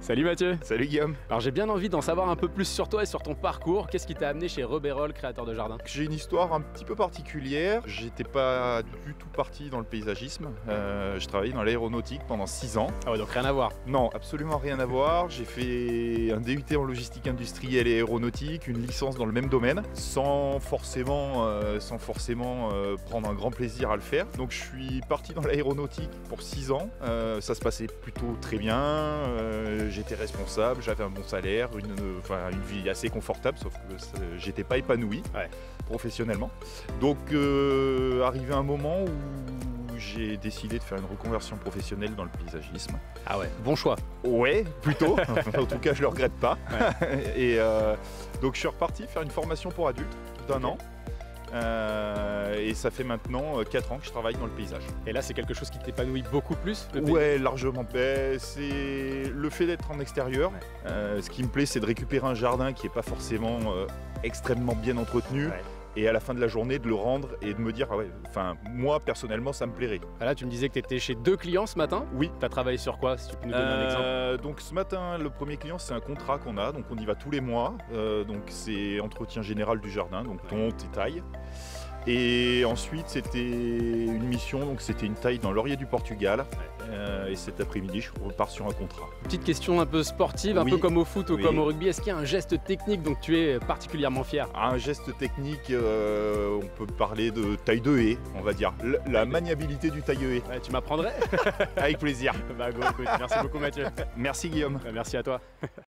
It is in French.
Salut Mathieu. Salut Guillaume. Alors j'ai bien envie d'en savoir un peu plus sur toi et sur ton parcours. Qu'est-ce qui t'a amené chez Rebérol, créateur de jardin? J'ai une histoire un petit peu particulière. J'étais pas du tout parti dans le paysagisme. Je travaillais dans l'aéronautique pendant 6 ans. Ah ouais, donc rien à voir. Non, absolument rien à voir. J'ai fait un DUT en logistique industrielle et aéronautique, une licence dans le même domaine, sans forcément prendre un grand plaisir à le faire. Donc je suis parti dans l'aéronautique pour 6 ans. Ça se passait plutôt très bien. J'étais responsable, j'avais un bon salaire, une vie assez confortable, sauf que j'étais pas épanoui professionnellement. Donc arrivé un moment où j'ai décidé de faire une reconversion professionnelle dans le paysagisme. Ah ouais, bon choix. Ouais, plutôt. En tout cas, je le regrette pas. Ouais. Et donc je suis reparti faire une formation pour adultes d'un an. Et ça fait maintenant 4 ans que je travaille dans le paysage. Et là, c'est quelque chose qui t'épanouit beaucoup plus? Ouais, largement. C'est le fait d'être en extérieur. Ce qui me plaît, c'est de récupérer un jardin qui n'est pas forcément extrêmement bien entretenu. Ouais. Et à la fin de la journée, de le rendre et de me dire, ah ouais, moi personnellement, ça me plairait. Ah là, tu me disais que tu étais chez 2 clients ce matin? Oui. Tu as travaillé sur quoi, si tu peux nous donner un exemple? Donc ce matin, le premier client, c'est un contrat qu'on a, donc on y va tous les mois. Donc c'est entretien général du jardin, donc tonte et taille. Et ensuite, c'était une mission, donc c'était une taille dans l'Orier du Portugal. Et cet après-midi, je repars sur un contrat. Petite question un peu sportive, un peu comme au foot ou comme au rugby. Est-ce qu'il y a un geste technique dont tu es particulièrement fier? Un geste technique, on peut parler de taille de haie, on va dire. La maniabilité du taille de haie. Ouais, tu m'apprendrais? Avec plaisir. Bah go, écoute, merci beaucoup Mathieu. Merci Guillaume. Merci à toi.